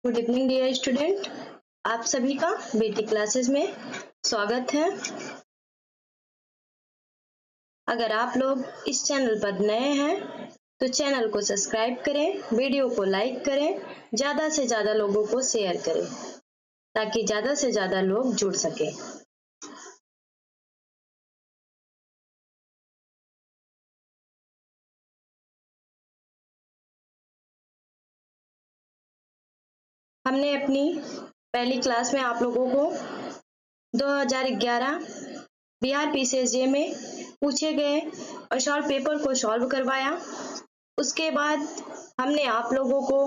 Good evening dear student, आप सभी का बीटी क्लासेस में स्वागत है। अगर आप लोग इस चैनल पर नए हैं तो चैनल को सब्सक्राइब करें, वीडियो को लाइक करें, ज़्यादा से ज़्यादा लोगों को शेयर करें ताकि ज़्यादा से ज़्यादा लोग जुड़ सकें। हमने अपनी पहली क्लास में आप लोगों को 2011 बिहार पीसीएसजे में पूछे गए और शॉर्ट पेपर को सॉल्व करवाया। उसके बाद हमने आप लोगों को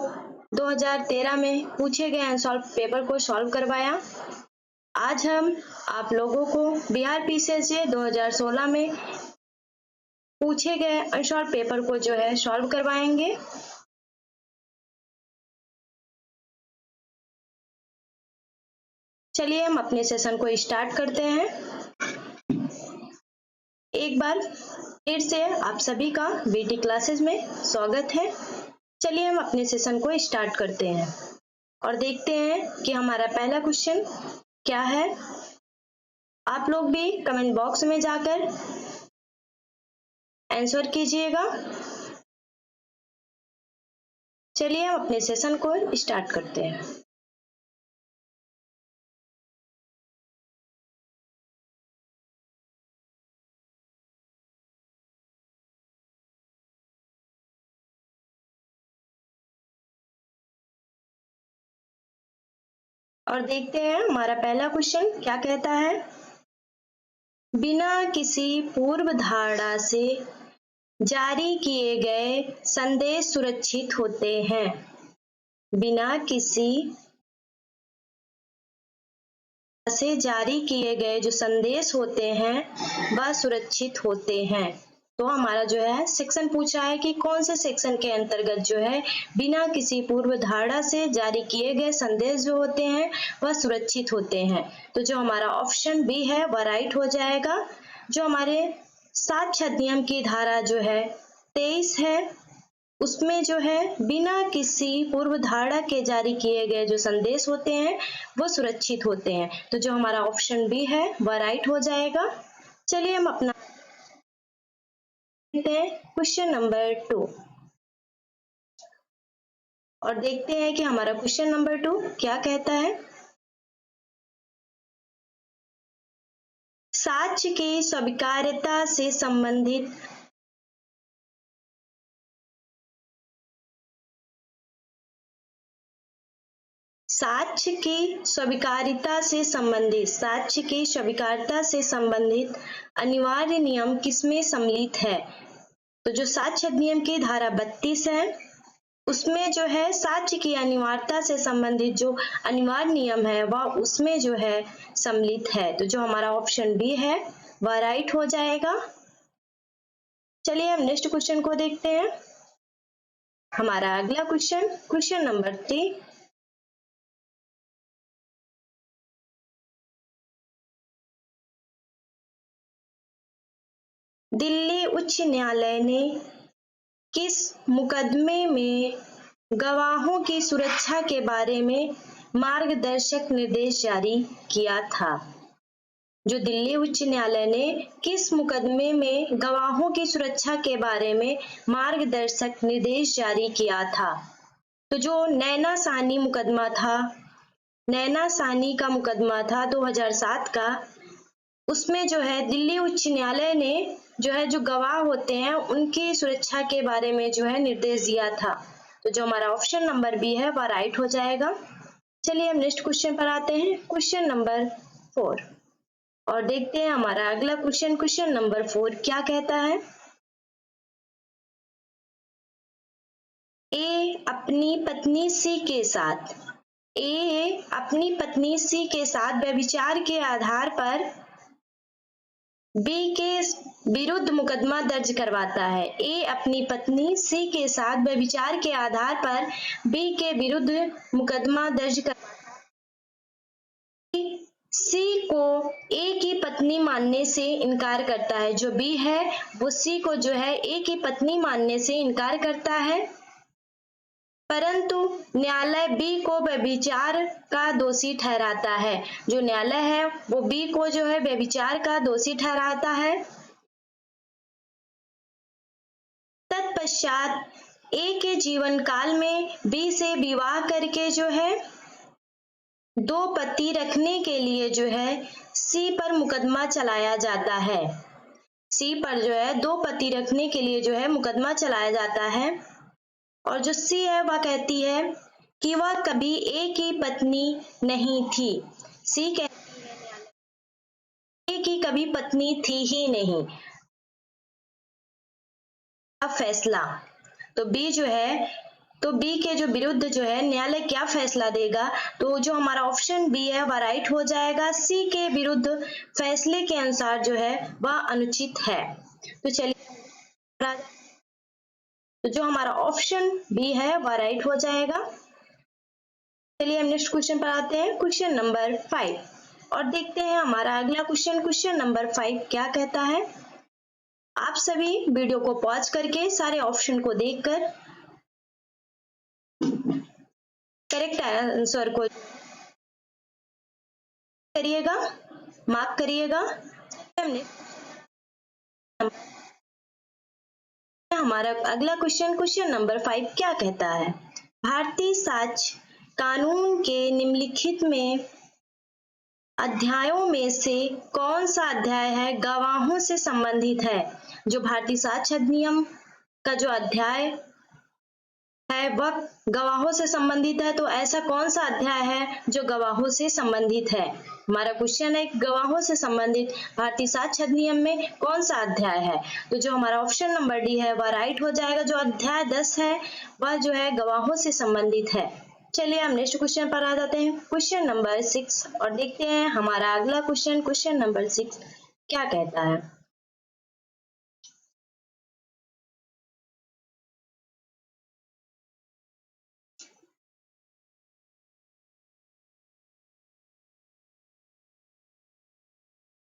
2013 में पूछे गए अनसॉल्व पेपर को सॉल्व करवाया। आज हम आप लोगों को बिहार पीसीएसजे 2016 में पूछे गए अनसॉल्व पेपर को जो है सॉल्व करवाएंगे। चलिए हम अपने सेशन को स्टार्ट करते हैं। एक बार फिर से आप सभी का बीटी क्लासेस में स्वागत है। चलिए हम अपने सेशन को स्टार्ट करते हैं और देखते हैं कि हमारा पहला क्वेश्चन क्या है। आप लोग भी कमेंट बॉक्स में जाकर आंसर कीजिएगा। चलिए हम अपने सेशन को स्टार्ट करते हैं। और देखते हैं हमारा पहला क्वेश्चन क्या कहता है। बिना किसी पूर्व धारणा से जारी किए गए संदेश सुरक्षित होते हैं। बिना किसी से जारी किए गए जो संदेश होते हैं वह सुरक्षित होते हैं। तो हमारा जो है सेक्शन पूछा है कि कौन से सेक्शन के अंतर्गत जो है बिना किसी पूर्व धारणा से जारी किए गए संदेश जो होते हैं वह सुरक्षित होते हैं। तो जो हमारा ऑप्शन बी है वह राइट हो जाएगा। जो हमारे साक्ष्य अधिनियम की धारा जो है 23 है उसमें जो है बिना किसी पूर्व धारणा के जारी किए गए जो संदेश होते हैं वो सुरक्षित होते हैं। तो जो हमारा ऑप्शन बी है वह राइट हो जाएगा। चलिए हम अपना क्वेश्चन नंबर 2 और देखते हैं कि हमारा क्वेश्चन नंबर 2 क्या कहता है। साक्ष्य की स्वीकार्यता से संबंधित साक्ष्य की स्वीकार्यता से संबंधित अनिवार्य नियम किसमें सम्मिलित है। तो जो साक्ष्य अधिनियम की धारा 32 है उसमें जो है साक्ष्य की अनिवार्यता से संबंधित जो अनिवार्य नियम है वह उसमें जो है सम्मिलित है। तो जो हमारा ऑप्शन बी है वह राइट हो जाएगा। चलिए हम नेक्स्ट क्वेश्चन को देखते हैं। हमारा अगला क्वेश्चन नंबर 3। दिल्ली उच्च न्यायालय ने किस मुकदमे में गवाहों की सुरक्षा के बारे में मार्गदर्शक निर्देश जारी किया था। जो दिल्ली उच्च न्यायालय ने किस मुकदमे में गवाहों की सुरक्षा के बारे में मार्गदर्शक निर्देश जारी किया था। तो जो नैना साहनी मुकदमा था, नैना साहनी का मुकदमा था 2007 का, उसमें जो है दिल्ली उच्च न्यायालय ने जो है जो गवाह होते हैं उनकी सुरक्षा के बारे में जो है निर्देश दिया था। तो जो हमारा ऑप्शन नंबर बी है वह राइट हो जाएगा। चलिए हम नेक्स्ट क्वेश्चन पर आते हैं, क्वेश्चन नंबर 4 और देखते हैं हमारा अगला क्वेश्चन नंबर 4 क्या कहता है। ए अपनी पत्नी सी के साथ व्यभिचार के आधार पर बी के विरुद्ध मुकदमा दर्ज करवाता है। ए अपनी पत्नी सी के साथ व्यभिचार के आधार पर बी के विरुद्ध मुकदमा दर्ज करवाता है। सी को ए की पत्नी मानने से इनकार करता है। जो बी है वो सी को जो है ए की पत्नी मानने से इनकार करता है। परंतु न्यायालय बी को व्यभिचार का दोषी ठहराता है। जो न्यायालय है वो बी को जो है व्यभिचार का दोषी ठहराता है। तत्पश्चात ए के जीवन काल में बी से विवाह करके जो है 2 पति रखने के लिए जो है सी पर मुकदमा चलाया जाता है। सी पर जो है 2 पति रखने के लिए जो है मुकदमा चलाया जाता है। और जो सी है वह कहती है कि वह कभी ए की पत्नी नहीं थी। सी कहती है ए की कभी पत्नी थी ही नहीं। अब फैसला तो बी जो है तो बी के जो विरुद्ध जो है न्यायालय क्या फैसला देगा, तो जो हमारा ऑप्शन बी है वह राइट हो जाएगा। सी के विरुद्ध फैसले के अनुसार जो है वह अनुचित है। तो चलिए तो जो हमारा ऑप्शन बी है वह राइट हो जाएगा। चलिए हम नेक्स्ट क्वेश्चन पर आते हैं, क्वेश्चन नंबर 5 और देखते हैं हमारा अगला क्वेश्चन नंबर 5 क्या कहता है। आप सभी वीडियो को पॉज करके सारे ऑप्शन को देखकर करेक्ट आंसर को करिएगा, मार्क करिएगा। हमने हमारा अगला क्वेश्चन नंबर 5 क्या कहता है। भारतीय साक्ष्य कानून के निम्नलिखित में अध्यायों में से कौन सा अध्याय है गवाहों से संबंधित है। जो भारतीय साक्ष्य अधिनियम का जो अध्याय है वह गवाहों से संबंधित है, तो ऐसा कौन सा अध्याय है जो गवाहों से संबंधित है। हमारा क्वेश्चन है गवाहों से संबंधित भारतीय साक्ष्य अधिनियम में कौन सा अध्याय है। तो जो हमारा ऑप्शन नंबर डी है वह राइट हो जाएगा। जो अध्याय 10 है वह जो है गवाहों से संबंधित है। चलिए हम नेक्स्ट क्वेश्चन पर आ जाते हैं, क्वेश्चन नंबर 6 और देखते हैं हमारा अगला क्वेश्चन नंबर 6 क्या कहता है।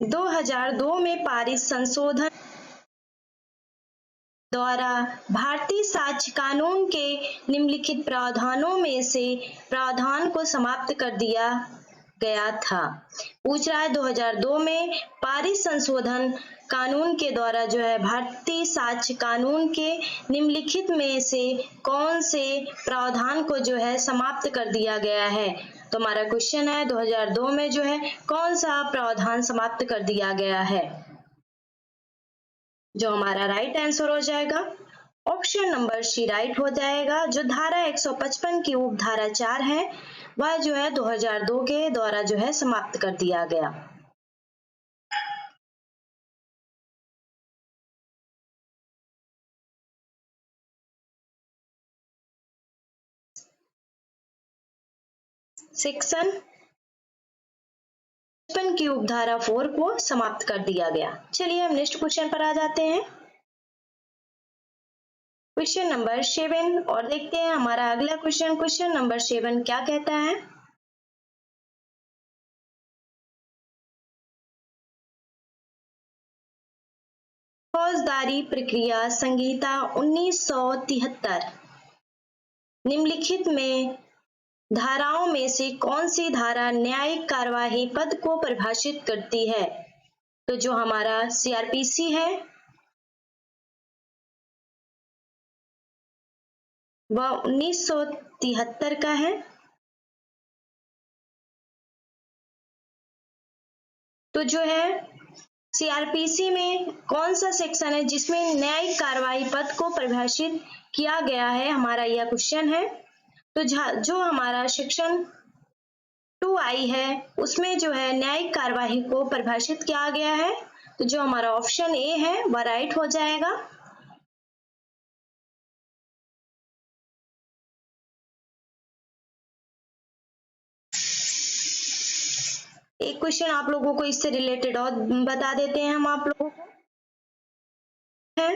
- 2002 में पारित संशोधन द्वारा भारतीय साक्ष्य कानून के निम्नलिखित प्रावधानों में से प्रावधान को समाप्त कर दिया गया था। पूछ रहा है 2002 में पारित संशोधन कानून के द्वारा जो है भारतीय साक्ष्य कानून के निम्नलिखित में से कौन से प्रावधान को जो है समाप्त कर दिया गया है। तो हमारा क्वेश्चन है 2002 में जो है कौन सा प्रावधान समाप्त कर दिया गया है। जो हमारा राइट आंसर हो जाएगा ऑप्शन नंबर सी राइट हो जाएगा। जो धारा 155 की उपधारा 4 है वह जो है 2002 के द्वारा जो है समाप्त कर दिया गया। सेक्शन 55 की उपधारा 4 को समाप्त कर दिया गया। चलिए हम नेक्स्ट क्वेश्चन पर आ जाते हैं, क्वेश्चन नंबर 7 और देखते हैं हमारा अगला क्वेश्चन नंबर 7 क्या कहता है। फौजदारी प्रक्रिया संहिता 1973 निम्नलिखित में धाराओं में से कौन सी धारा न्यायिक कार्यवाही पद को परिभाषित करती है। तो जो हमारा सीआरपीसी है वह 1973 का है। तो जो है सीआरपीसी में कौन सा सेक्शन है जिसमें न्यायिक कार्यवाही पद को परिभाषित किया गया है, हमारा यह क्वेश्चन है। तो जो हमारा सेक्शन 2I है उसमें जो है न्यायिक कार्यवाही को परिभाषित किया गया है। तो जो हमारा ऑप्शन ए है वह राइट हो जाएगा। एक क्वेश्चन आप लोगों को इससे रिलेटेड और बता देते हैं हम आप लोगों को है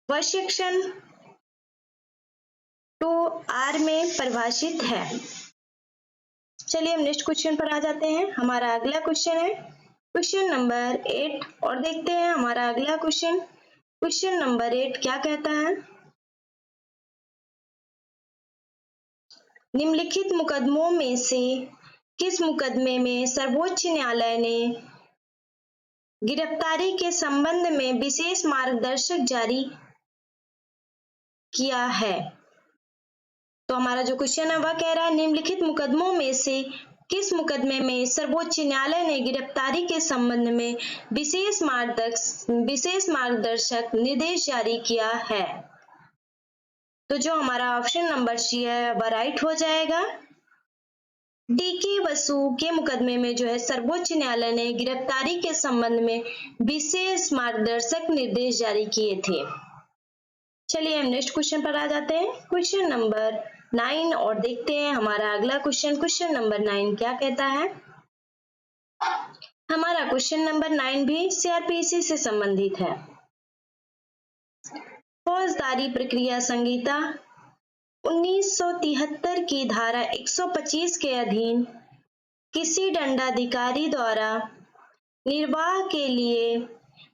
वह सेक्शन 2R में परिभाषित है। चलिए हम नेक्स्ट क्वेश्चन पर आ जाते हैं, हमारा अगला क्वेश्चन है क्वेश्चन नंबर 8 और देखते हैं हमारा अगला क्वेश्चन क्वेश्चन नंबर 8 क्या कहता है? निम्नलिखित मुकदमों में से किस मुकदमे में सर्वोच्च न्यायालय ने गिरफ्तारी के संबंध में विशेष मार्गदर्शक जारी किया है? तो हमारा जो क्वेश्चन है वह कह रहा है निम्नलिखित मुकदमों में से किस मुकदमे में सर्वोच्च न्यायालय ने गिरफ्तारी के संबंध में विशेष मार्गदर्शक निर्देश जारी किया है? तो जो हमारा ऑप्शन नंबर सी है वह राइट हो जाएगा। डीके बसु के मुकदमे में जो है सर्वोच्च न्यायालय ने गिरफ्तारी के संबंध में विशेष मार्गदर्शक निर्देश जारी किए थे। चलिए हम नेक्स्ट क्वेश्चन पर आ जाते हैं, क्वेश्चन नंबर 9, और देखते हैं हमारा अगला क्वेश्चन नंबर 9 क्या कहता है। हमारा क्वेश्चन नंबर 9 भी सीआरपीसी से संबंधित है। फौजदारी प्रक्रिया संहिता 1973 की धारा 125 के अधीन किसी दंडाधिकारी द्वारा निर्वाह के लिए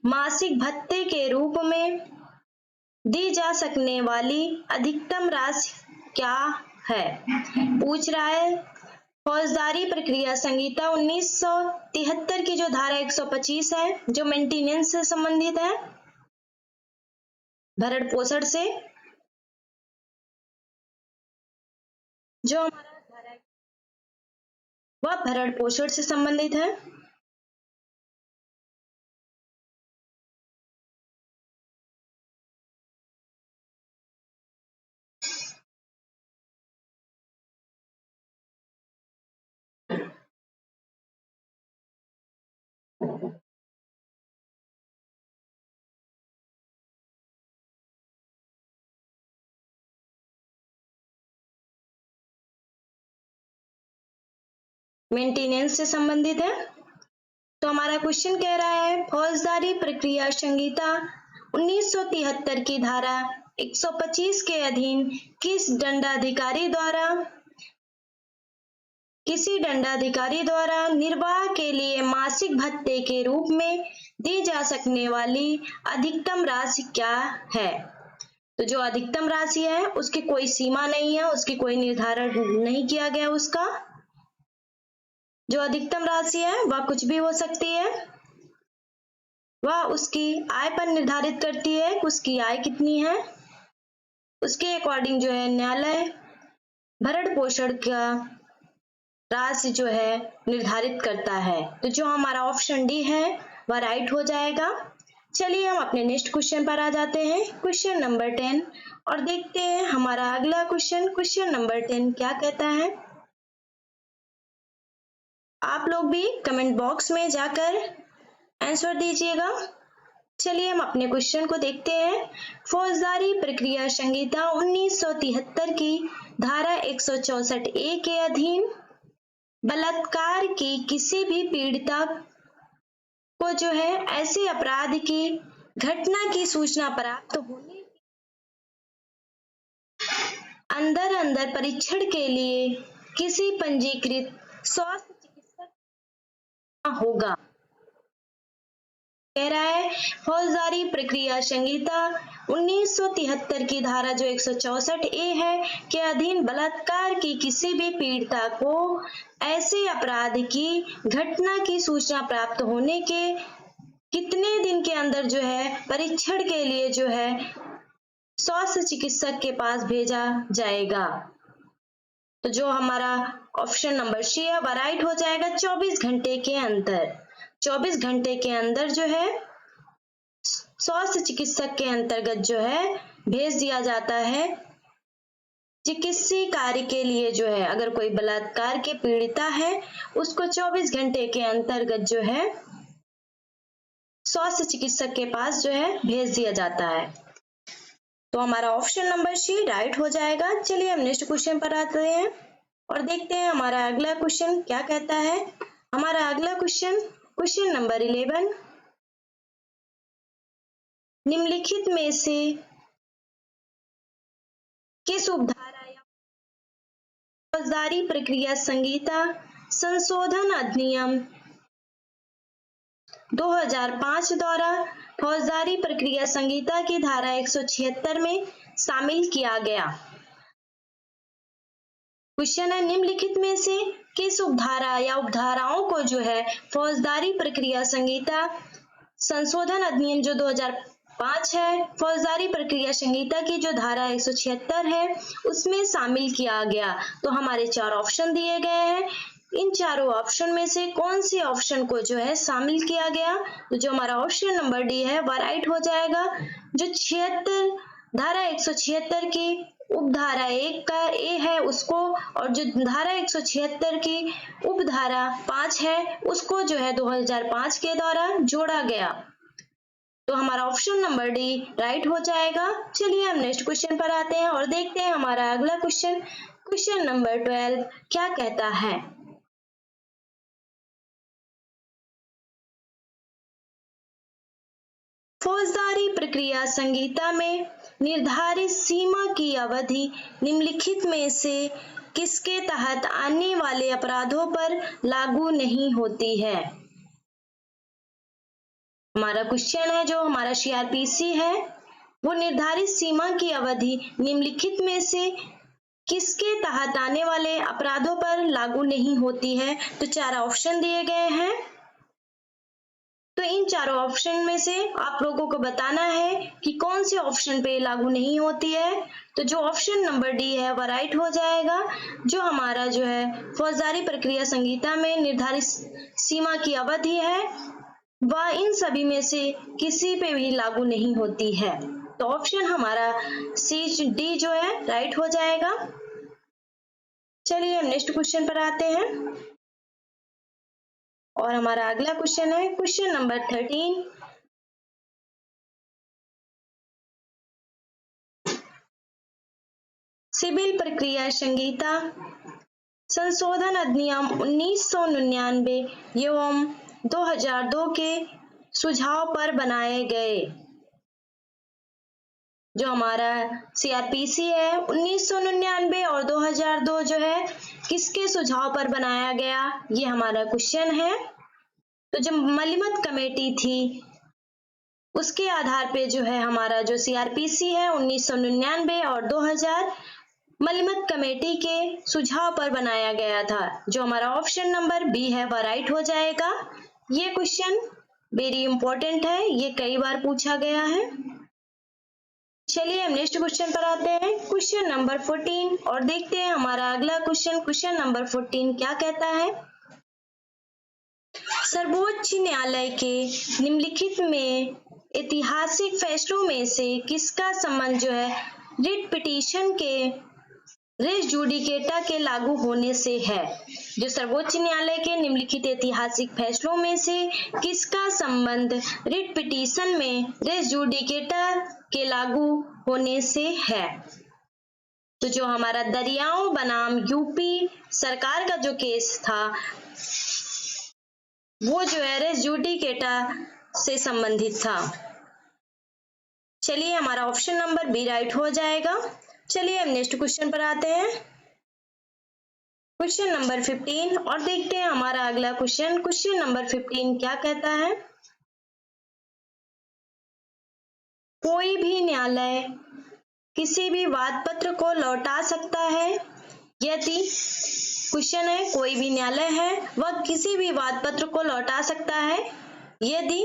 मासिक भत्ते के रूप में दी जा सकने वाली अधिकतम राशि क्या है? पूछ रहा है फौजदारी प्रक्रिया संहिता 1973 की जो धारा 125 है जो मेंटेनेंस से संबंधित है, भरण पोषण से, जो हमारा धारा वह भरण पोषण से संबंधित है। मेंटेनेंस से संबंधित है। तो हमारा क्वेश्चन कह रहा है फौजदारी प्रक्रिया संहिता 1973 की धारा 125 के अधीन किसी दंडाधिकारी द्वारा निर्वाह के लिए मासिक भत्ते के रूप में दी जा सकने वाली अधिकतम राशि क्या है? तो जो अधिकतम राशि है उसकी कोई सीमा नहीं है, उसकी कोई निर्धारण नहीं किया गया। उसका जो अधिकतम राशि है वह कुछ भी हो सकती है, वह उसकी आय पर निर्धारित करती है, उसकी आय कितनी है उसके अकॉर्डिंग जो है न्यायालय भरण पोषण का राशि जो है निर्धारित करता है। तो जो हमारा ऑप्शन डी है वह राइट हो जाएगा। चलिए हम अपने नेक्स्ट क्वेश्चन पर आ जाते हैं, क्वेश्चन नंबर 10, और देखते हैं हमारा अगला क्वेश्चन नंबर 10 क्या कहता है। आप लोग भी कमेंट बॉक्स में जाकर आंसर दीजिएगा। चलिए हम अपने क्वेश्चन को देखते हैं। फौजदारी प्रक्रिया संहिता 1973 की धारा 164A के अधीन बलात्कार की किसी भी पीड़िता को जो है ऐसे अपराध की घटना की सूचना प्राप्त होने अंदर परीक्षण के लिए किसी पंजीकृत स्वास्थ्य चिकित्सक होगा। कह रहा है फौजदारी प्रक्रिया संहिता 1973 की धारा जो 164A है के अधीन बलात्कार की किसी भी पीड़िता को ऐसे अपराध की घटना की सूचना प्राप्त होने के कितने दिन के अंदर जो है परीक्षण के लिए जो है स्वास्थ्य चिकित्सक के पास भेजा जाएगा। तो जो हमारा ऑप्शन नंबर सी है वह राइट हो जाएगा। 24 घंटे के अंदर, 24 घंटे के अंदर जो है स्वास्थ्य चिकित्सक के अंतर्गत जो है भेज दिया जाता है चिकित्सीय कार्य के लिए। जो है अगर कोई बलात्कार के पीड़िता है उसको 24 घंटे के अंतर्गत जो है स्वास्थ्य चिकित्सक के पास जो है भेज दिया जाता है। तो हमारा ऑप्शन नंबर सी राइट हो जाएगा। चलिए हम नेक्स्ट क्वेश्चन पर आते हैं और देखते हैं हमारा अगला क्वेश्चन क्या कहता है। हमारा अगला क्वेश्चन नंबर 11, निम्नलिखित में से किस उपधारा या फौजदारी प्रक्रिया संहिता संशोधन अधिनियम 2005 द्वारा फौजदारी प्रक्रिया संहिता की धारा 176 में शामिल किया गया? क्वेश्चन है, निम्नलिखित में से किस उपधारा या उपधाराओं को जो है फौजदारी प्रक्रिया संहिता संशोधन अधिनियम जो 2005 है, फौजदारी प्रक्रिया संहिता की जो धारा 176 है उसमें शामिल किया गया? तो हमारे 4 ऑप्शन दिए गए हैं। इन चारों ऑप्शन में से कौन से ऑप्शन को जो है शामिल किया गया? तो जो हमारा ऑप्शन नंबर डी है वह राइट हो जाएगा। जो 76 धारा 176 की उपधारा 1 का ए है उसको, और जो धारा 176 की उपधारा 5 है उसको जो है 2005 के द्वारा जोड़ा गया। तो हमारा ऑप्शन नंबर डी राइट हो जाएगा। चलिए हम नेक्स्ट क्वेश्चन पर आते हैं और देखते हैं हमारा अगला क्वेश्चन, क्वेश्चन नंबर 12 क्या कहता है? फौजदारी प्रक्रिया संहिता में निर्धारित सीमा की अवधि निम्नलिखित में से किसके तहत आने वाले अपराधों पर लागू नहीं होती है? हमारा क्वेश्चन है, जो हमारा सीआरपीसी है वो निर्धारित सीमा की अवधि निम्नलिखित में से किसके तहत आने वाले अपराधों पर लागू नहीं होती है? तो 4 ऑप्शन दिए गए हैं। तो इन चारों ऑप्शन में से आप लोगों को बताना है कि कौन से ऑप्शन पे लागू नहीं होती है। तो जो ऑप्शन नंबर डी है वह राइट हो जाएगा। जो हमारा जो है फौजदारी प्रक्रिया संहिता में निर्धारित सीमा की अवधि है वह इन सभी में से किसी पे भी लागू नहीं होती है। तो ऑप्शन हमारा सी डी जो है राइट हो जाएगा। चलिए हम नेक्स्ट क्वेश्चन पर आते हैं और हमारा अगला क्वेश्चन है क्वेश्चन नंबर 13। सिविल प्रक्रिया संहिता संशोधन अधिनियम 1999 एवं 2002 के सुझाव पर बनाए गए। जो हमारा सीआरपीसी है 1999 और 2002 जो है किसके सुझाव पर बनाया गया, ये हमारा क्वेश्चन है। तो जो मलिमत कमेटी थी उसके आधार पे जो है हमारा जो सीआरपीसी है 1999 और 2000 मलिमत कमेटी के सुझाव पर बनाया गया था। जो हमारा ऑप्शन नंबर बी है वह राइट हो जाएगा। ये क्वेश्चन वेरी इंपॉर्टेंट है, ये कई बार पूछा गया है। चलिए हम नेक्स्ट क्वेश्चन पर आते हैं क्वेश्चन नंबर 14 और देखते हैं हमारा अगला क्वेश्चन, क्वेश्चन नंबर 14 क्या कहता है? सर्वोच्च न्यायालय के निम्नलिखित में ऐतिहासिक फैसलों में से किसका संबंध जो है रिट पिटीशन के रेस जुडिकेटा के लागू होने से है? जो सर्वोच्च न्यायालय के निम्नलिखित ऐतिहासिक फैसलों में से किसका संबंध रिट पिटीशन में रेस जुडिकेटा के लागू होने से है? तो जो हमारा दरियाओं बनाम यूपी सरकार का जो केस था वो जो है रेस जुडिकेटा से संबंधित था। चलिए हमारा ऑप्शन नंबर बी राइट हो जाएगा। चलिए हम नेक्स्ट क्वेश्चन पर आते हैं क्वेश्चन नंबर 15 और देखते हैं हमारा अगला क्वेश्चन, क्वेश्चन नंबर 15 क्या कहता है? कोई भी न्यायालय किसी भी वाद पत्र को लौटा सकता है यदि, क्वेश्चन है कोई भी न्यायालय है वह किसी भी वाद पत्र को लौटा सकता है यदि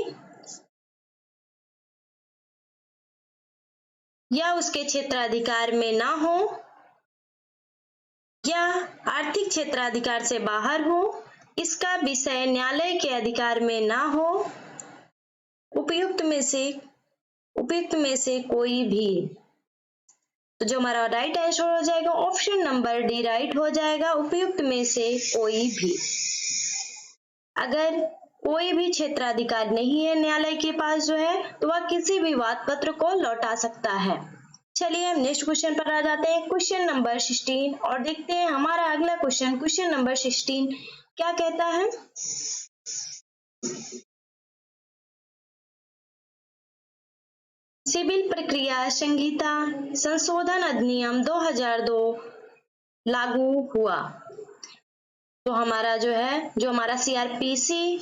या उसके क्षेत्राधिकार में ना हो या आर्थिक क्षेत्राधिकार से बाहर हो, इसका विषय न्यायालय के अधिकार में ना हो, उपयुक्त में से कोई भी। तो जो हमारा राइट आंसर हो जाएगा ऑप्शन नंबर डी राइट हो जाएगा, उपयुक्त में से कोई भी। अगर कोई भी क्षेत्राधिकार नहीं है न्यायालय के पास जो है तो वह किसी भी वाद पत्र को लौटा सकता है। चलिए हम नेक्स्ट क्वेश्चन पर आ जाते हैं क्वेश्चन नंबर 16 और देखते हैं हमारा अगला क्वेश्चन, क्वेश्चन नंबर 16 क्या कहता है? सिविल प्रक्रिया संहिता संशोधन अधिनियम 2002 लागू हुआ। तो हमारा जो है जो हमारा सीआरपीसी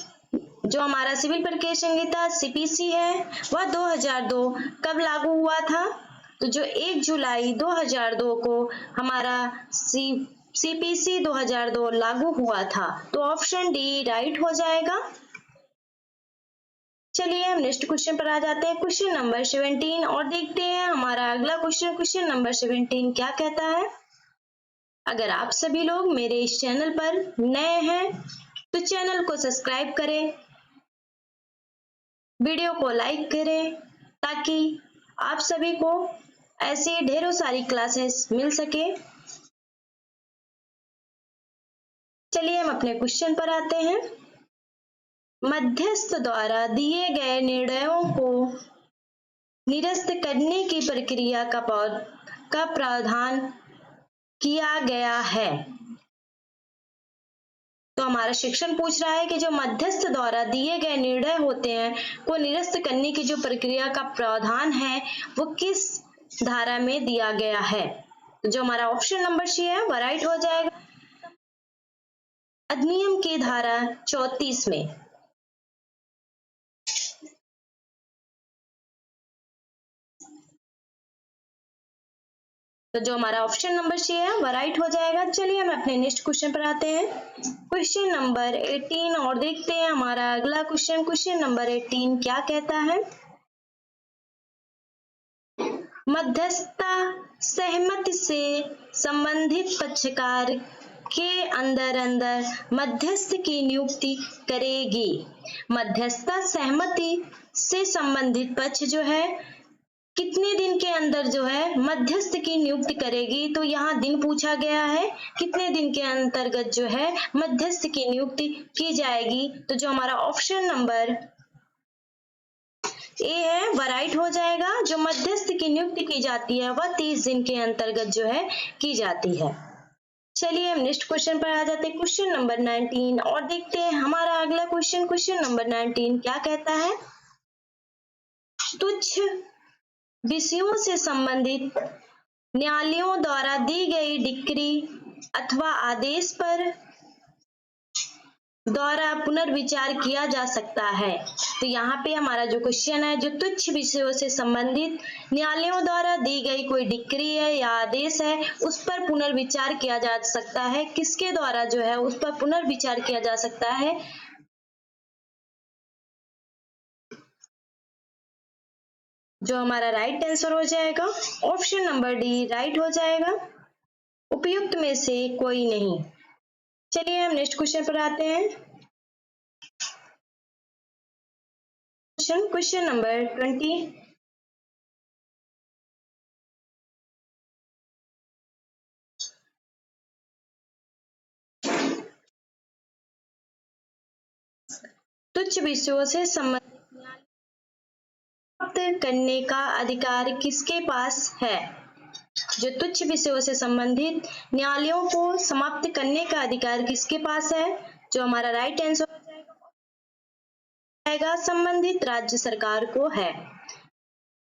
जो हमारा सिविल प्रक्रिया संहिता सीपीसी है वह 2002 कब लागू हुआ था? तो जो 1 जुलाई 2002 को हमारा सीपीसी 2002 लागू हुआ था। तो ऑप्शन डी राइट हो जाएगा। चलिए हम नेक्स्ट क्वेश्चन पर आ जाते हैं, क्वेश्चन नंबर 17, और देखते हैं हमारा अगला क्वेश्चन नंबर 17 क्या कहता है। अगर आप सभी लोग मेरे इस चैनल पर नए हैं तो चैनल को सब्सक्राइब करें, वीडियो को लाइक करें, ताकि आप सभी को ऐसी ढेरों सारी क्लासेस मिल सके। चलिए हम अपने क्वेश्चन पर आते हैं। मध्यस्थ द्वारा दिए गए निर्णयों को निरस्त करने की प्रक्रिया का प्रावधान किया गया है। तो हमारा शिक्षण पूछ रहा है कि जो मध्यस्थ द्वारा दिए गए निर्णय होते हैं को निरस्त करने की जो प्रक्रिया का प्रावधान है वो किस धारा में दिया गया है। तो जो हमारा ऑप्शन नंबर सी है वह राइट हो जाएगा, अधिनियम की धारा 34 में। तो जो हमारा ऑप्शन नंबर सी है वह राइट हो जाएगा। चलिए हम अपने नेक्स्ट क्वेश्चन पर आते हैं, क्वेश्चन नंबर 18, और देखते हैं हमारा अगला क्वेश्चन नंबर 18 क्या कहता है। मध्यस्थता सहमति से संबंधित पक्षकार के अंदर मध्यस्थ की नियुक्ति करेगी। मध्यस्थता सहमति से संबंधित पक्ष जो है कितने दिन के अंदर जो है मध्यस्थ की नियुक्ति करेगी। तो यहाँ दिन पूछा गया है, कितने दिन के अंतर्गत जो है मध्यस्थ की नियुक्ति की जाएगी। तो जो हमारा ऑप्शन नंबर ए है वह राइट हो जाएगा। जो मध्यस्थ की नियुक्ति की जाती है वह 30 दिन के अंतर्गत जो है की जाती है। चलिए हम नेक्स्ट क्वेश्चन पर आ जाते हैं, क्वेश्चन नंबर 19, और देखते हैं हमारा अगला क्वेश्चन नंबर 19 क्या कहता है। तुच्छ विषयों से संबंधित न्यायालयों द्वारा दी गई डिक्री अथवा आदेश पर द्वारा पुनर्विचार किया जा सकता है। तो यहाँ पे हमारा जो क्वेश्चन है, जो तुच्छ विषयों से संबंधित न्यायालयों द्वारा दी गई कोई डिक्री है या आदेश है उस पर पुनर्विचार किया जा सकता है। किसके द्वारा जो है उस पर पुनर्विचार किया जा सकता है? जो हमारा राइट आंसर हो जाएगा ऑप्शन नंबर डी राइट हो जाएगा, उपयुक्त में से कोई नहीं। चलिए हम नेक्स्ट क्वेश्चन पर आते हैं, क्वेश्चन नंबर 20। तुच्छ विषयों से संबंधित करने का अधिकार किसके पास है? जो तुच्छ विषयों से संबंधित न्यायालयों को समाप्त करने का अधिकार किसके पास है? जो हमारा राइट आंसर हो जाएगा संबंधित राज्य सरकार को है।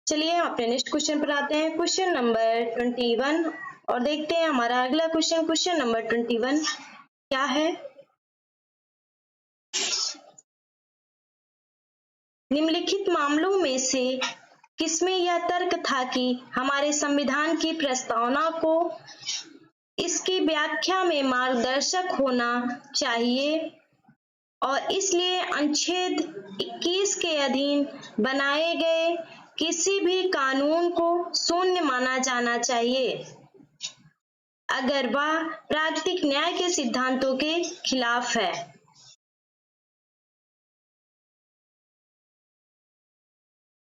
चलिए हम अपने नेक्स्ट क्वेश्चन पर आते हैं, क्वेश्चन नंबर 21, और देखते हैं हमारा अगला क्वेश्चन नंबर 21 क्या है। निम्नलिखित मामलों में से किसमें यह तर्क था कि हमारे संविधान की प्रस्तावना को इसकी व्याख्या में मार्गदर्शक होना चाहिए और इसलिए अनुच्छेद 21 के अधीन बनाए गए किसी भी कानून को शून्य माना जाना चाहिए अगर वह प्राकृतिक न्याय के सिद्धांतों के खिलाफ है।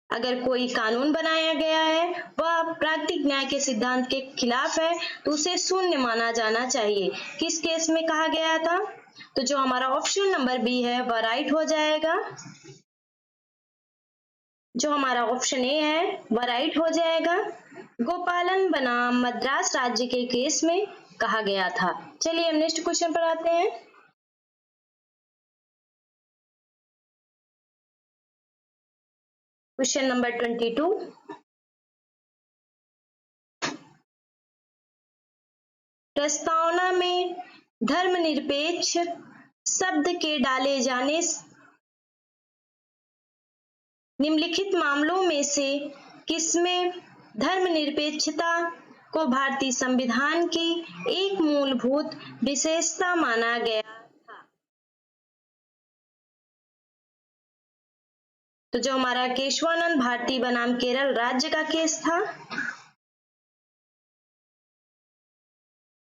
अगर कोई कानून बनाया गया है वह प्राकृतिक न्याय के सिद्धांत के खिलाफ है तो उसे शून्य माना जाना चाहिए। किस केस में कहा गया था? तो जो हमारा ऑप्शन नंबर बी है वह राइट हो जाएगा। जो हमारा ऑप्शन ए है वह राइट हो जाएगा। गोपालन बनाम मद्रास राज्य के केस में कहा गया था। चलिए हम नेक्स्ट क्वेश्चन पर आते हैं, क्वेश्चन नंबर 22। प्रस्तावना में धर्मनिरपेक्ष शब्द के डाले जाने निम्नलिखित मामलों में से किसमें धर्मनिरपेक्षता को भारतीय संविधान की एक मूलभूत विशेषता माना गया था? तो जो हमारा केशवानंद भारती बनाम केरल राज्य का केस था,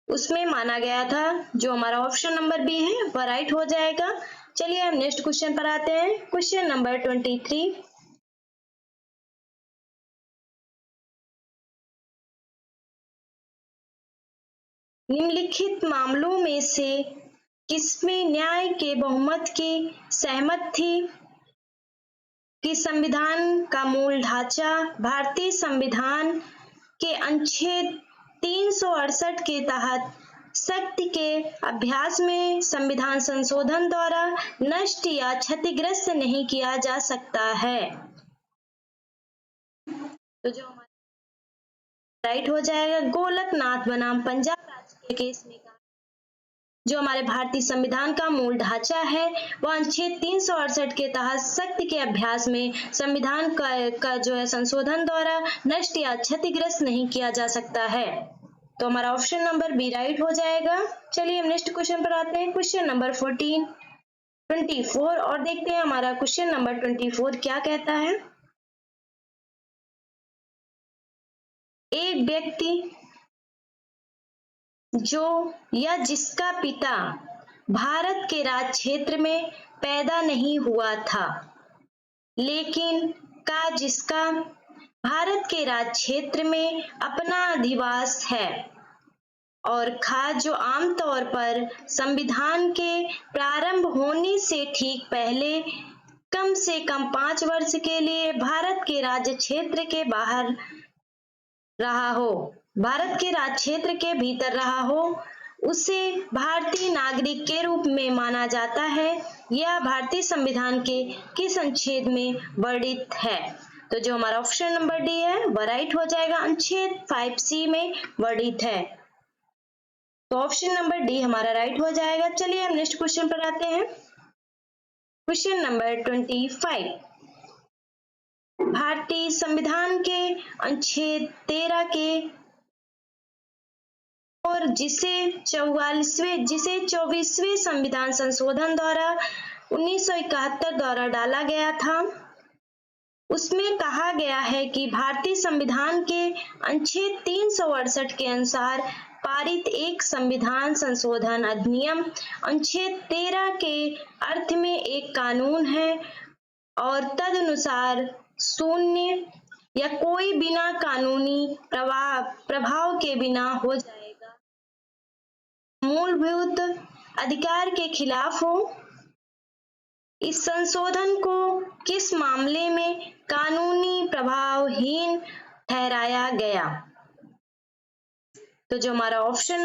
उसमें माना गया था। जो हमारा ऑप्शन नंबर बी है वह राइट हो जाएगा। चलिए हम नेक्स्ट क्वेश्चन पर आते हैं। Question number 23। निम्नलिखित मामलों में से किसमें न्याय के बहुमत की सहमत थी कि संविधान का मूल ढांचा भारतीय संविधान के अनुच्छेद 368 के तहत सख्ती के अभ्यास में संविधान संशोधन द्वारा नष्ट या क्षतिग्रस्त नहीं किया जा सकता है? तो जो हमारा राइट हो जाएगा गोलकनाथ बनाम पंजाब राज्य के केस में कहा जो हमारे भारतीय संविधान का मूल ढांचा है वह अनुच्छेद 368 के तहत सख्ती के अभ्यास में संविधान का जो है संशोधन द्वारा नष्ट या क्षतिग्रस्त नहीं किया जा सकता है। तो हमारा ऑप्शन नंबर बी राइट हो जाएगा। चलिए हम नेक्स्ट क्वेश्चन पर आते हैं। क्वेश्चन नंबर 24 और देखते हैं हमारा क्वेश्चन नंबर 24 क्या कहता है। एक व्यक्ति जो या जिसका पिता भारत के राज क्षेत्र में पैदा नहीं हुआ था लेकिन का जिसका भारत के राज क्षेत्र में अपना अधिवास है और खा जो आमतौर पर संविधान के प्रारंभ होने से ठीक पहले कम से कम 5 वर्ष के लिए भारत के राज्य क्षेत्र के बाहर रहा हो, भारत के राज्य क्षेत्र के भीतर रहा हो, उसे भारतीय नागरिक के रूप में माना जाता है। यह भारतीय संविधान के किस अनुच्छेद में वर्णित है? तो जो हमारा ऑप्शन नंबर डी है वह राइट हो जाएगा। अनुच्छेद 5C में वर्णित है। तो ऑप्शन नंबर डी हमारा राइट हो जाएगा। चलिए हम नेक्स्ट क्वेश्चन पर आते हैं। Question number 25। भारतीय संविधान के अनुच्छेद 13 के और जिसे 24वें संविधान संशोधन द्वारा 1971 द्वारा डाला गया था, उसमें कहा गया है कि भारतीय संविधान के अनुच्छेद 368 के अनुसार पारित एक संविधान संशोधन अधिनियम अनुच्छेद 13 के अर्थ में एक कानून है और तदनुसार शून्य या कोई बिना कानूनी प्रभाव के बिना हो जाएगा, मूलभूत अधिकार के खिलाफ हो। इस संशोधन को किस मामले में कानूनी प्रभावहीन ठहराया गया? तो जो हमारा ऑप्शन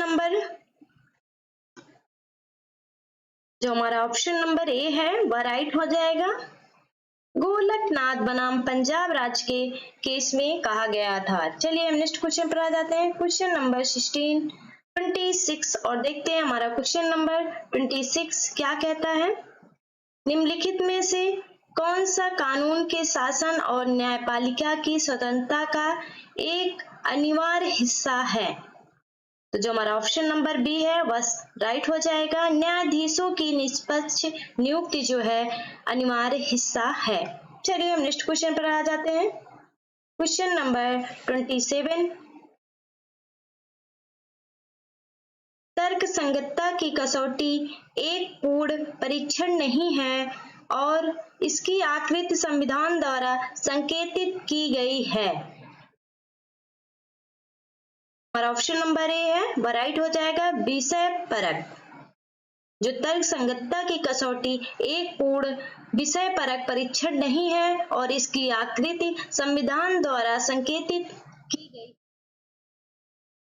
नंबर ए है वह राइट हो जाएगा। गोलकनाथ बनाम पंजाब राज्य के केस में कहा गया था। चलिए हम नेक्स्ट क्वेश्चन पर आ जाते हैं। क्वेश्चन नंबर 26 और देखते हैं हमारा क्वेश्चन नंबर 26 क्या कहता है। निम्नलिखित में से कौन सा कानून के शासन और न्यायपालिका की स्वतंत्रता का एक अनिवार्य हिस्सा है? तो जो हमारा ऑप्शन नंबर बी है वह राइट हो जाएगा। न्यायाधीशों की निष्पक्ष नियुक्ति जो है अनिवार्य हिस्सा है। चलिए हम नेक्स्ट क्वेश्चन पर आ जाते हैं। Question number 27। तर्क संगतता की कसौटी एक पूर्ण परीक्षण नहीं है और इसकी आकृति संविधान द्वारा संकेतित की गई है। हमारा ऑप्शन नंबर ए है वह राइट हो जाएगा। विषय परक जो तर्क संगतता की कसौटी एक पूर्ण विषय परक परीक्षण नहीं है और इसकी आकृति संविधान द्वारा संकेतित की गई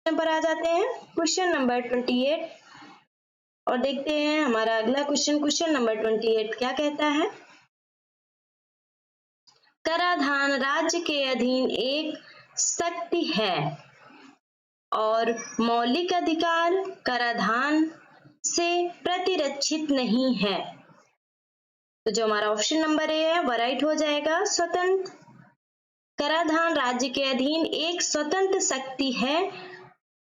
पर आ जाते हैं। क्वेश्चन नंबर 28 और देखते हैं हमारा अगला क्वेश्चन नंबर 28 क्या कहता है। कराधान राज्य के अधीन एक शक्ति है और मौलिक अधिकार कराधान से प्रतिरक्षित नहीं है। तो जो हमारा ऑप्शन नंबर ए है वह राइट हो जाएगा। स्वतंत्र कराधान राज्य के अधीन एक स्वतंत्र शक्ति है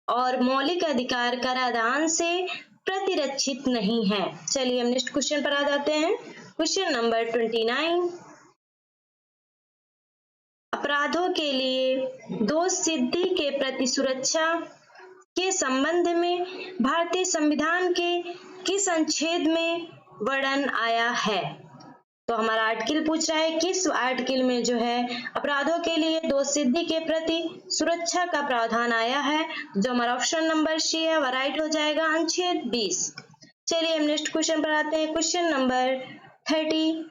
और मौलिक अधिकार कराधान से प्रतिरक्षित नहीं है। चलिए हम नेक्स्ट क्वेश्चन पर आ जाते हैं। क्वेश्चन नंबर 29, अपराधों के लिए दोष सिद्धि के प्रति सुरक्षा के संबंध में भारतीय संविधान के किस अनुच्छेद में वर्णन आया है? तो हमारा आर्टिकल पूछ रहा है किस आर्टिकल में जो है अपराधों के लिए दोष सिद्धि के प्रति सुरक्षा का प्रावधान आया है। जो हमारा ऑप्शन नंबर सी है वह राइट हो जाएगा, अनुच्छेद 20। चलिए हम नेक्स्ट क्वेश्चन पर आते हैं, क्वेश्चन नंबर 30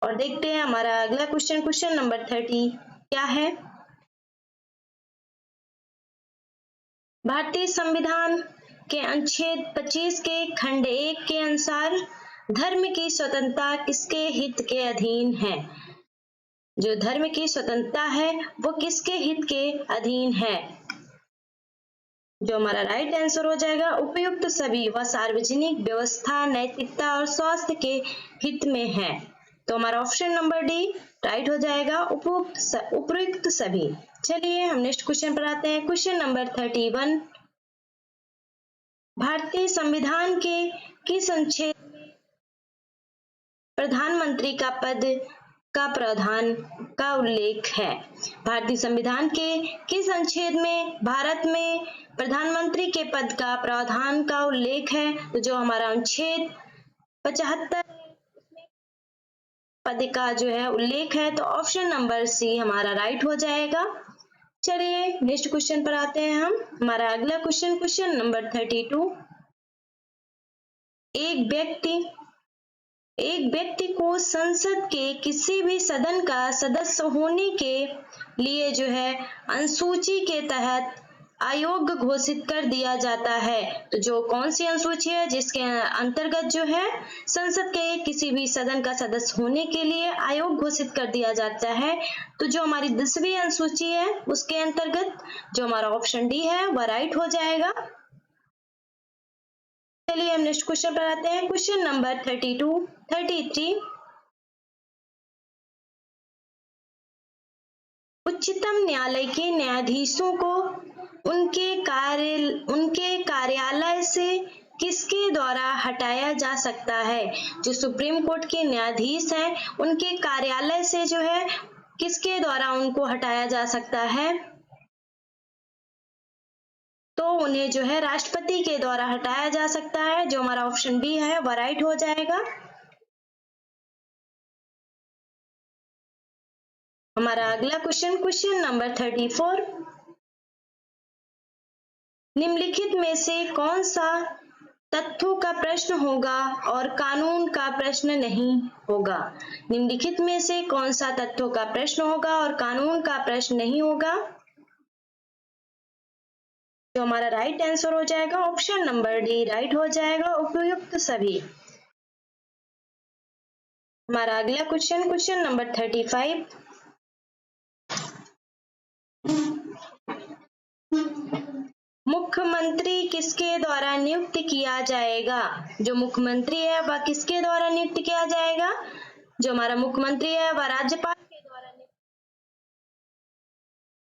और देखते हैं हमारा अगला क्वेश्चन नंबर 30 क्या है। भारतीय संविधान के अनुच्छेद 25 के खंड 1 के अनुसार धर्म की स्वतंत्रता किसके हित के अधीन है? जो धर्म की स्वतंत्रता है वो किसके हित के अधीन है? जो हमारा राइट आंसर हो जाएगा, उपयुक्त सभी व सार्वजनिक व्यवस्था, नैतिकता और स्वास्थ्य के हित में है। तो हमारा ऑप्शन नंबर डी राइट हो जाएगा, उपयुक्त सभी। चलिए हम नेक्स्ट क्वेश्चन पर आते हैं, क्वेश्चन नंबर 31, भारतीय संविधान के किस अनुच्छेद प्रधानमंत्री का पद का प्रावधान का उल्लेख है? भारतीय संविधान के किस अनुच्छेद में भारत में प्रधानमंत्री के पद का प्रावधान का उल्लेख है? तो जो हमारा अनुच्छेद 75 पद का जो है उल्लेख है, तो ऑप्शन नंबर सी हमारा राइट हो जाएगा। चलिए नेक्स्ट क्वेश्चन पर आते हैं हम। हमारा अगला क्वेश्चन नंबर 32, एक व्यक्ति को संसद के किसी भी सदन का सदस्य होने के लिए जो है अनुसूची के तहत अयोग्य घोषित कर दिया जाता है। तो जो कौन सी अनुसूची है जिसके अंतर्गत जो है संसद के किसी भी सदन का सदस्य होने के लिए अयोग्य घोषित कर दिया जाता है? तो जो हमारी 10वीं अनुसूची है उसके अंतर्गत जो हमारा ऑप्शन डी है वह राइट हो जाएगा। चलिए हम नेक्स्ट क्वेश्चन पर आते हैं, क्वेश्चन नंबर 33, उच्चतम न्यायालय के न्यायाधीशों को उनके कार्यालय से किसके द्वारा हटाया जा सकता है? जो सुप्रीम कोर्ट के न्यायाधीश हैं उनके कार्यालय से जो है किसके द्वारा उनको हटाया जा सकता है? तो उन्हें जो है राष्ट्रपति के द्वारा हटाया जा सकता है। जो हमारा ऑप्शन बी है वह राइट हो जाएगा। हमारा अगला क्वेश्चन नंबर 34, निम्नलिखित में से कौन सा तथ्यों का प्रश्न होगा और कानून का प्रश्न नहीं होगा? निम्नलिखित में से कौन सा तथ्यों का प्रश्न होगा और कानून का प्रश्न नहीं होगा? जो हमारा राइट आंसर हो जाएगा, ऑप्शन नंबर डी राइट हो जाएगा, उपयुक्त सभी। हमारा अगला क्वेश्चन नंबर 35, मुख्यमंत्री किसके द्वारा नियुक्त किया जाएगा? जो मुख्यमंत्री है वह किसके द्वारा नियुक्त किया जाएगा? जो हमारा मुख्यमंत्री है वह राज्यपाल के द्वारा नियुक्त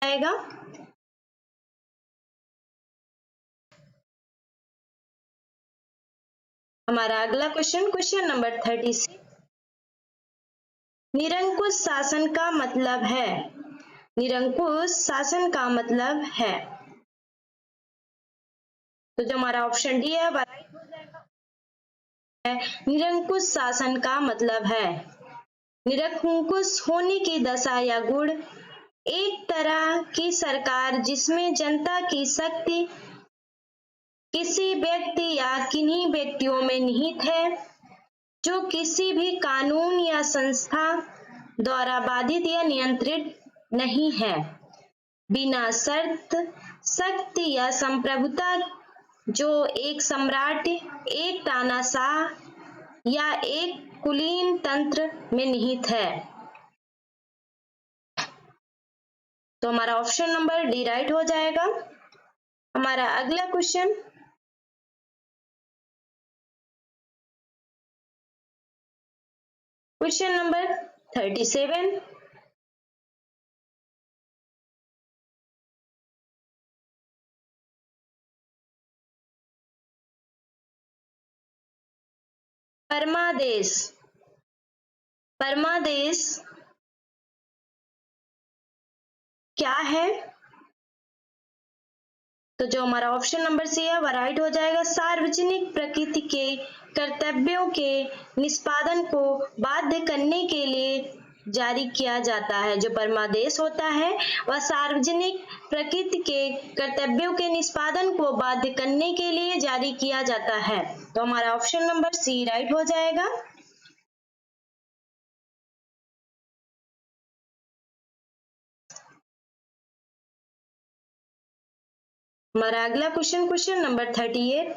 किया जाएगा। हमारा अगला क्वेश्चन नंबर 36, निरंकुश शासन का मतलब है? निरंकुश शासन का मतलब है? तो जो हमारा ऑप्शन डी है वह राइट हो जाएगा। निरंकुश शासन का मतलब है निरंकुश होने की दशा या गुण, एक तरह की सरकार जिसमें जनता की शक्ति किसी व्यक्ति या किन्हीं व्यक्तियों में निहित है, जो किसी भी कानून या संस्था द्वारा बाधित या नियंत्रित नहीं है, बिना शर्त शक्ति या संप्रभुता, जो एक सम्राट, एक तानाशाह या एक कुलीन तंत्र में निहित है। तो हमारा ऑप्शन नंबर डी राइट हो जाएगा। हमारा अगला क्वेश्चन क्वेश्चन नंबर 37, परमादेश। परमादेश क्या है? तो जो हमारा ऑप्शन नंबर सी है वह राइट हो जाएगा। सार्वजनिक प्रकृति के कर्तव्यों के निष्पादन को बाध्य करने के लिए जारी किया जाता है। जो परमादेश होता है वह सार्वजनिक प्रकृति के कर्तव्यों के निष्पादन को बाध्य करने के लिए जारी किया जाता है। तो हमारा ऑप्शन नंबर सी राइट हो जाएगा। हमारा अगला क्वेश्चन नंबर 38,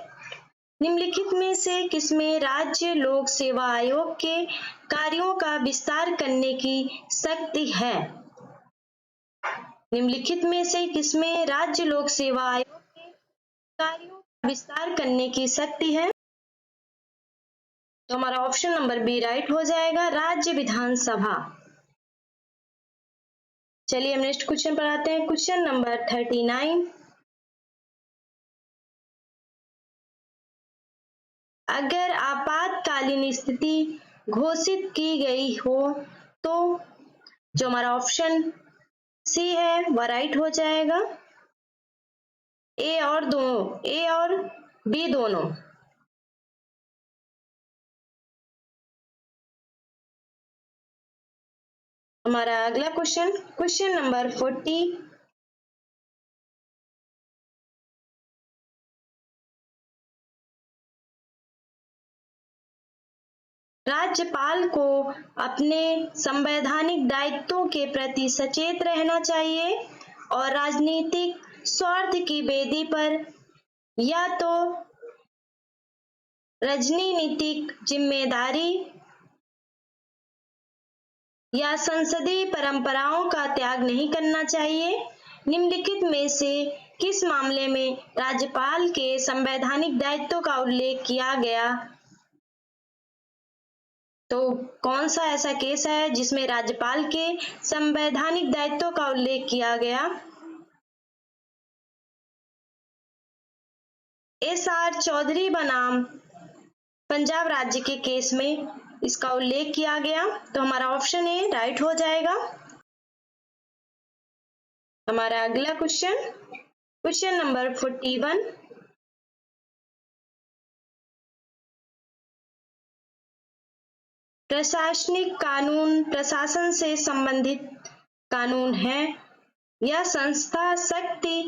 निम्नलिखित में से किसमें राज्य लोक सेवा आयोग के कार्यों का विस्तार करने की शक्ति है? निम्नलिखित में से किसमें राज्य लोक सेवा आयोग के कार्यों का विस्तार करने की शक्ति है? तो हमारा ऑप्शन नंबर बी राइट हो जाएगा, राज्य विधानसभा। चलिए हम नेक्स्ट क्वेश्चन पर आते हैं। क्वेश्चन नंबर 39, अगर आपातकालीन स्थिति घोषित की गई हो तो जो हमारा ऑप्शन सी है वह राइट हो जाएगा। ए और बी दोनों। हमारा अगला क्वेश्चन नंबर 40, राज्यपाल को अपने संवैधानिक दायित्वों के प्रति सचेत रहना चाहिए और राजनीतिक स्वार्थ की बेदी पर या तो राजनीतिक जिम्मेदारी या संसदीय परंपराओं का त्याग नहीं करना चाहिए। निम्नलिखित में से किस मामले में राज्यपाल के संवैधानिक दायित्वों का उल्लेख किया गया? तो कौन सा ऐसा केस है जिसमें राज्यपाल के संवैधानिक दायित्वों का उल्लेख किया गया? एस.आर. चौधरी बनाम पंजाब राज्य के केस में इसका उल्लेख किया गया। तो हमारा ऑप्शन ए राइट हो जाएगा। हमारा अगला क्वेश्चन नंबर 41, प्रशासनिक कानून प्रशासन से संबंधित कानून है। यह संस्था शक्ति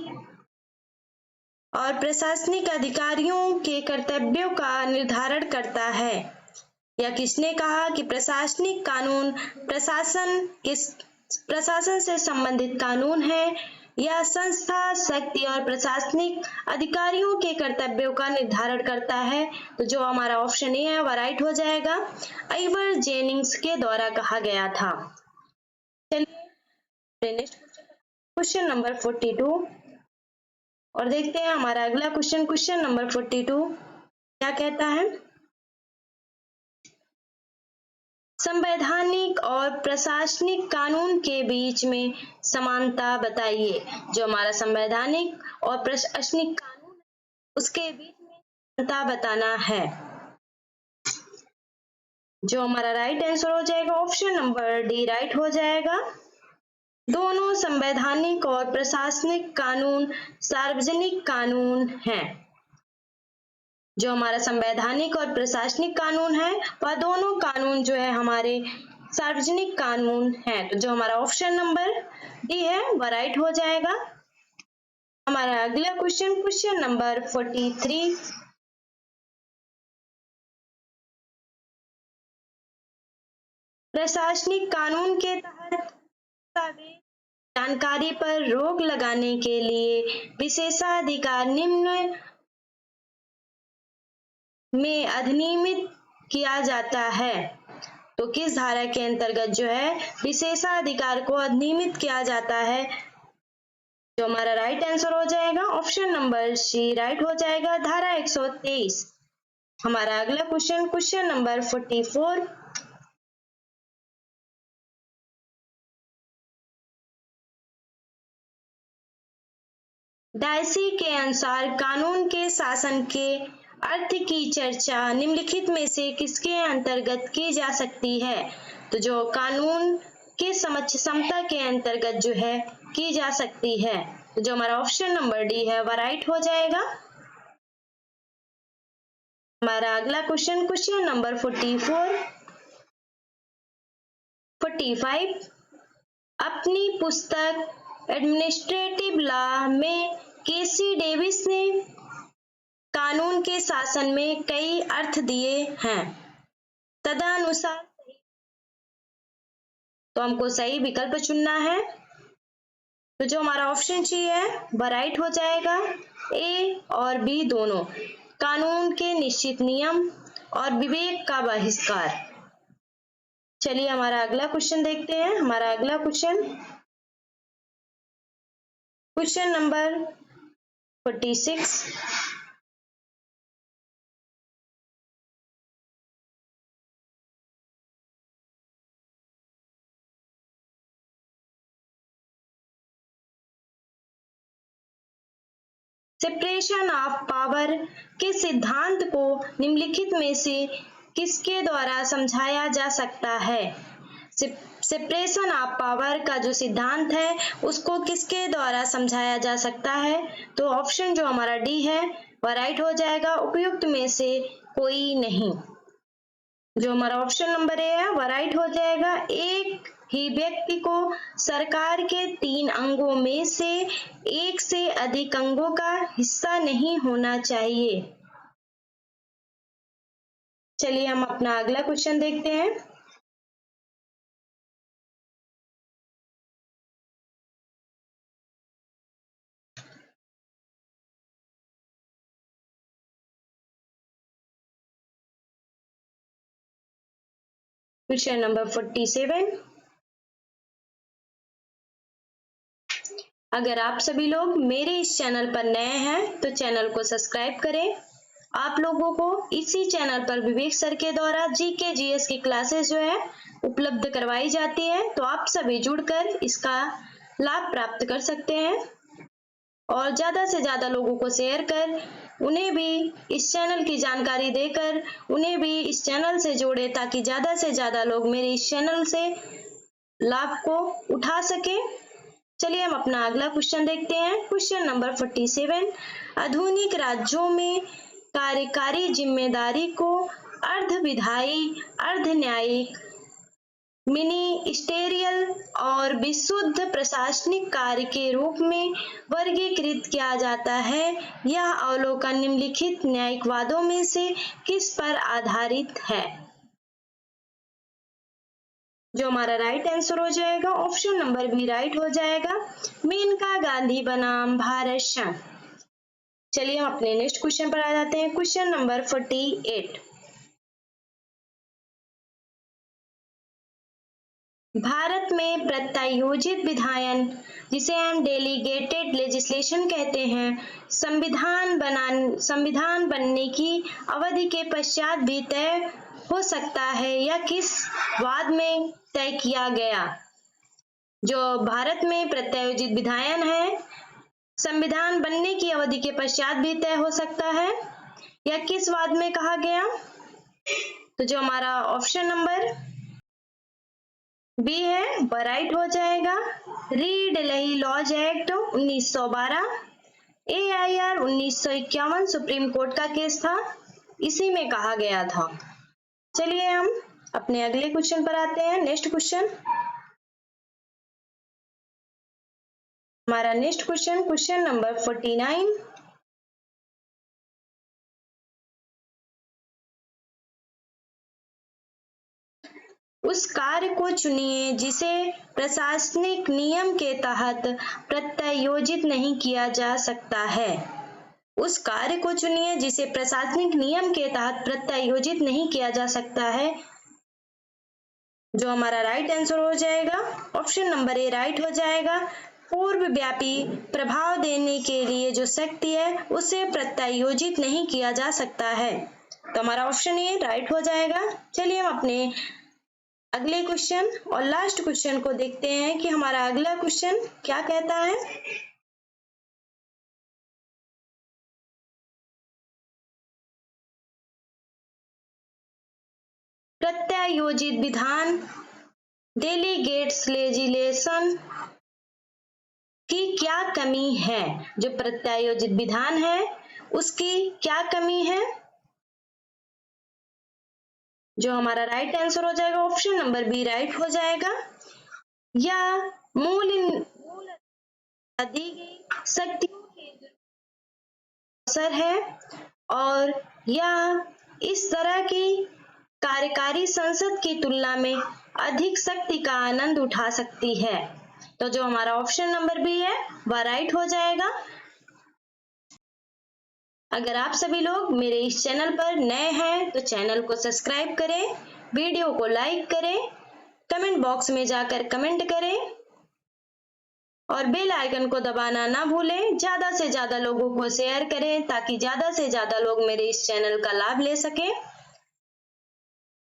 और प्रशासनिक अधिकारियों के कर्तव्यों का निर्धारण करता है। यह किसने कहा कि प्रशासनिक कानून प्रशासन से संबंधित कानून है? यह संस्था शक्ति और प्रशासनिक अधिकारियों के कर्तव्यों का निर्धारण करता है। तो जो हमारा ऑप्शन ए है वह राइट हो जाएगा। आइवर जेनिंग्स के द्वारा कहा गया था। चलिए नेक्स्ट क्वेश्चन नंबर 42 और देखते हैं हमारा अगला क्वेश्चन नंबर 42 क्या कहता है। संवैधानिक और प्रशासनिक कानून के बीच में समानता बताइए। जो हमारा संवैधानिक और प्रशासनिक कानून उसके बीच में समानता बताना है। जो हमारा राइट आंसर हो जाएगा ऑप्शन नंबर डी राइट हो जाएगा। दोनों संवैधानिक और प्रशासनिक कानून सार्वजनिक कानून हैं। जो हमारा संवैधानिक और प्रशासनिक कानून है वह दोनों कानून जो है हमारे सार्वजनिक कानून हैं। तो जो हमारा ऑप्शन नंबर डी है वह राइट हो जाएगा। हमारा अगला क्वेश्चन नंबर 43, प्रशासनिक कानून के तहत जानकारी पर रोक लगाने के लिए विशेषाधिकार निम्न में अधिनियमित किया जाता है। तो किस धारा के अंतर्गत जो है विशेषाधिकार को अधिनियमित किया जाता है? जो हमारा राइट आंसर हो जाएगा ऑप्शन नंबर सी राइट हो जाएगा, धारा 123। हमारा अगला क्वेश्चन नंबर 44, डायसी के अनुसार कानून के शासन के अर्थ की चर्चा निम्नलिखित में से किसके अंतर्गत की जा सकती है? तो जो कानून के समक्ष समता के अंतर्गत जो है की जा सकती है। तो जो हमारा ऑप्शन नंबर डी है वह राइट हो जाएगा। हमारा अगला क्वेश्चन, क्वेश्चन नंबर 45 अपनी पुस्तक एडमिनिस्ट्रेटिव लॉ में केसी डेविस ने कानून के शासन में कई अर्थ दिए हैं, तदनुसार तो हमको सही विकल्प चुनना है। तो जो हमारा ऑप्शन सी है वह राइट हो जाएगा, ए और बी दोनों, कानून के निश्चित नियम और विवेक का बहिष्कार। चलिए हमारा अगला क्वेश्चन देखते हैं। हमारा अगला question, question number 46 separation of power के सिद्धांत को निम्नलिखित में से किसके द्वारा समझाया जा सकता है? सेपरेशन ऑफ पावर का जो सिद्धांत है उसको किसके द्वारा समझाया जा सकता है? तो ऑप्शन जो हमारा डी है वह राइट हो जाएगा, उपयुक्त में से कोई नहीं। जो हमारा ऑप्शन नंबर ए है वह राइट हो जाएगा। एक ही व्यक्ति को सरकार के 3 अंगों में से एक से अधिक अंगों का हिस्सा नहीं होना चाहिए। चलिए हम अपना अगला क्वेश्चन देखते हैं। क्वेश्चन नंबर 47, अगर आप सभी लोग मेरे इस चैनल पर नए हैं तो चैनल को सब्सक्राइब करें। आप लोगों को इसी चैनल पर विवेक सर के द्वारा जीके जीएस की क्लासेस जो है उपलब्ध करवाई जाती है, तो आप सभी जुड़कर इसका लाभ प्राप्त कर सकते हैं और ज्यादा से ज्यादा लोगों को शेयर कर उन्हें भी इस चैनल की जानकारी देकर उन्हें भी इस चैनल से जोड़े, ताकि ज्यादा से ज्यादा लोग मेरे इस चैनल से लाभ को उठा सके। चलिए हम अपना अगला क्वेश्चन देखते हैं। क्वेश्चन नंबर 47, आधुनिक राज्यों में कार्यकारी जिम्मेदारी को अर्धविधायी, अर्धन्यायिक, मिनिस्टेरियल और विशुद्ध प्रशासनिक कार्य के रूप में वर्गीकृत किया जाता है। यह अवलोकन निम्नलिखित न्यायिकवादों में से किस पर आधारित है? जो हमारा राइट आंसर हो जाएगा, ऑप्शन नंबर बी राइट हो जाएगा, मेनका गांधी बनाम भारत संघ। चलिए हम अपने नेक्स्ट क्वेश्चन पर आ जाते हैं। क्वेश्चन नंबर 48, भारत में प्रत्यायोजित विधायन, जिसे हम डेलीगेटेड लेजिस्लेशन कहते हैं, संविधान बनने की अवधि के पश्चात भी तय हो सकता है या किस वाद में तय किया गया? जो भारत में प्रत्यायोजित विधायन है संविधान बनने की अवधि के पश्चात भी तय हो सकता है या किस वाद में कहा गया? तो जो हमारा ऑप्शन नंबर बी है वह राइट हो जाएगा, re Delhi laws act 1912, AIR 1951 supreme court का केस था, इसी में कहा गया था। चलिए हम अपने अगले क्वेश्चन पर आते हैं। नेक्स्ट क्वेश्चन, हमारा नेक्स्ट क्वेश्चन, क्वेश्चन नंबर 49, उस कार्य को चुनिए जिसे प्रशासनिक नियम के तहत प्रत्यायोजित नहीं किया जा सकता है। उस कार्य को चुनिए जिसे प्रशासनिक नियम के तहत प्रत्यायोजित नहीं किया जा सकता है। जो हमारा राइट आंसर हो जाएगा, ऑप्शन नंबर ए राइट हो जाएगा, पूर्व व्यापी प्रभाव देने के लिए जो शक्ति है उसे प्रत्यायोजित नहीं किया जा सकता है। तो हमारा ऑप्शन ए राइट हो जाएगा। चलिए हम अपने अगले क्वेश्चन और लास्ट क्वेश्चन को देखते हैं कि हमारा अगला क्वेश्चन क्या कहता है। प्रत्यायोजित विधान, डेलीगेट्स लेजिस्लेशन की क्या कमी है? जो प्रत्यायोजित विधान है उसकी क्या कमी है? जो हमारा राइट आंसर हो जाएगा ऑप्शन नंबर बी राइट हो जाएगा। या मूल दी गई शक्तियों के अवसर है, और यह इस तरह की कार्यकारी संसद की तुलना में अधिक शक्ति का आनंद उठा सकती है। तो जो हमारा ऑप्शन नंबर बी है वह राइट हो जाएगा। अगर आप सभी लोग मेरे इस चैनल पर नए हैं तो चैनल को सब्सक्राइब करें, वीडियो को लाइक करें, कमेंट बॉक्स में जाकर कमेंट करें और बेल आइकन को दबाना ना भूलें। ज्यादा से ज्यादा लोगों को शेयर करें ताकि ज्यादा से ज्यादा लोग मेरे इस चैनल का लाभ ले सकें।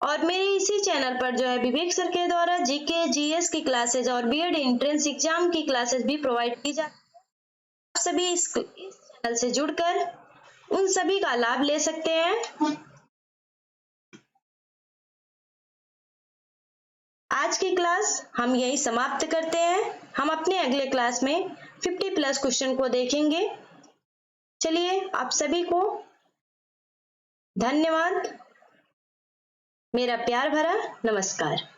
और मेरे इसी चैनल पर जो है विवेक सर के द्वारा जीके जीएस की क्लासेज और बीएड एंट्रेंस एग्जाम की क्लासेस भी प्रोवाइड की जाती है। आप सभी इस चैनल से जुड़कर उन सभी का लाभ ले सकते हैं। आज की क्लास हम यही समाप्त करते हैं। हम अपने अगले क्लास में 50+ क्वेश्चन को देखेंगे। चलिए आप सभी को धन्यवाद, मेरा प्यार भरा नमस्कार।